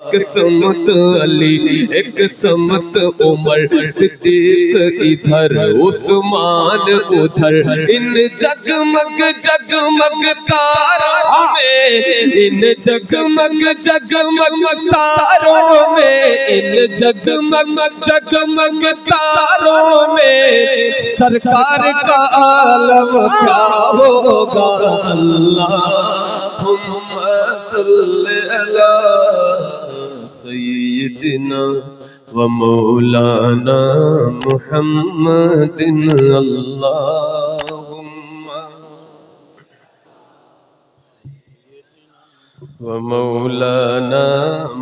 ایک سمت علی ایک سمت عمر صدیق ادھر عثمان ادھر ان جگمگ جگمگ تاروں میں ان جگمگ جگمگ تاروں میں ان جگمگ جگمگ تاروں میں سرکار کا عالم کیا ہوگا اللہم صلی علی سیدنا و مولانا محمد اللہم و مولانا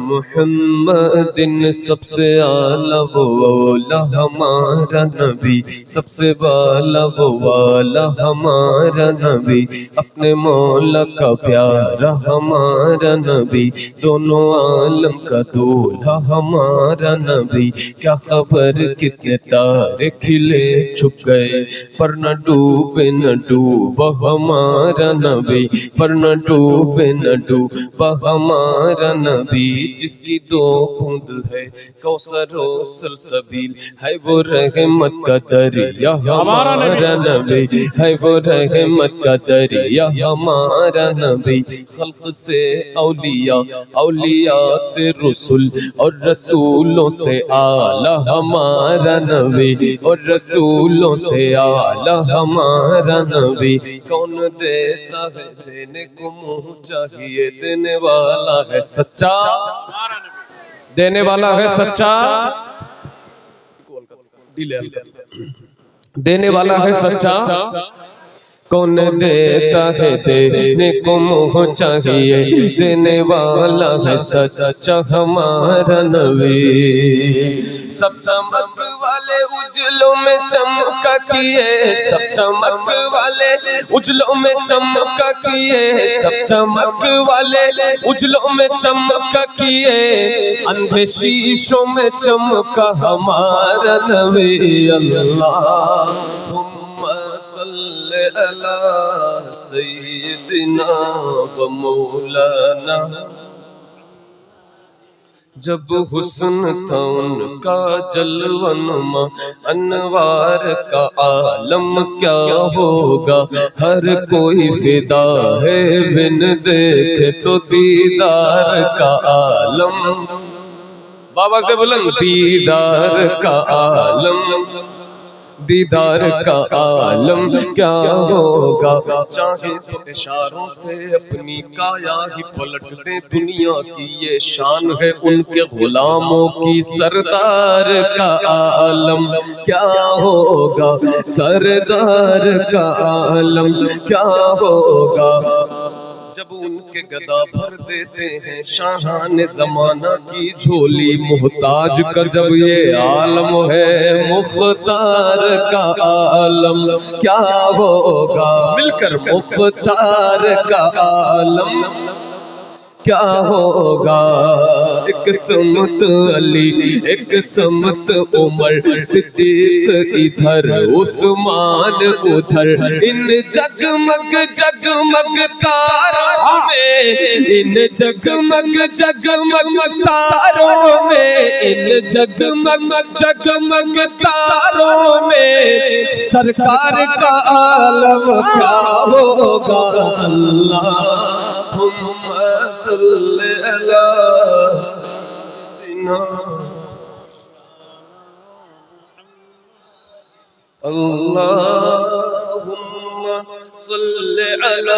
محمد سب سے اعلیٰ وہ والا ہمارا نبی سب سے بالا وہ والا ہمارا نبی اپنے مولا کا پیارا ہمارا نبی دونوں عالم کا دولہا ہمارا نبی کیا خبر کتنے تارے کھلے چھپ گئے پر نہ ڈوبے نہ ڈوبا ہمارا نبی پر نہ ڈوبے نہ ڈوبا ہمارا نبی جس کی دو بوند ہے کوثر و سلسبیل ہے وہ رحمت کا دریا ہمارا نبی ہے وہ رحمت کا دریا ہمارا نبی خلق سے اولیاء اولیاء سے رسول اور رسولوں سے اعلیٰ ہمارا نبی اور رسولوں سے اعلیٰ ہمارا نبی کون دیتا ہے دینے کو منہ چاہیے دینے والا ہے سچا دینے والا ہے سچا دینے والا ہے سچا کون دیتا ہے دینے کو منہ چاہیے دینے والا ہے سچا ہمارا نبی سب چمک والے اجلوں میں چمکا کیے سب چمک والے اجلوں میں چمکا کیے سب چمک والے اجلوں میں چمکا کیے اندھے شیشوں میں چمکا ہمارا نبی اللہم صلی علی سیدنا و مولانا جب حسن تھا ان کا جلوہ نما انوار کا عالم کیا ہوگا ہر کوئی فدا ہے بن دیکھے تو دیدار کا عالم بابا سے بلند دیدار کا عالم دیدار کا عالم کیا ہوگا چاہے تو اشاروں سے اپنی کایا ہی پلٹ دیں دنیا کی یہ شان ہے ان کے غلاموں کی سردار کا عالم کیا ہوگا سردار کا عالم کیا ہوگا جب ان کے گدا بھر دیتے ہیں شاہان زمانہ کی جھولی محتاج کا جب یہ عالم ہے مختار کا عالم کیا ہوگا مل کر مختار کا عالم کیا ہوگا ایک سمت علی ایک سمت عمر صدیق ادھر عثمان ادھر ان جگمگ جگمگ تاروں میں ان جگمگ جگمگ تاروں میں ان جگمگ جگمگ تاروں میں سرکار کا عالم کیا ہوگا اللہم صلی علی سیدنا اللہم صلی علی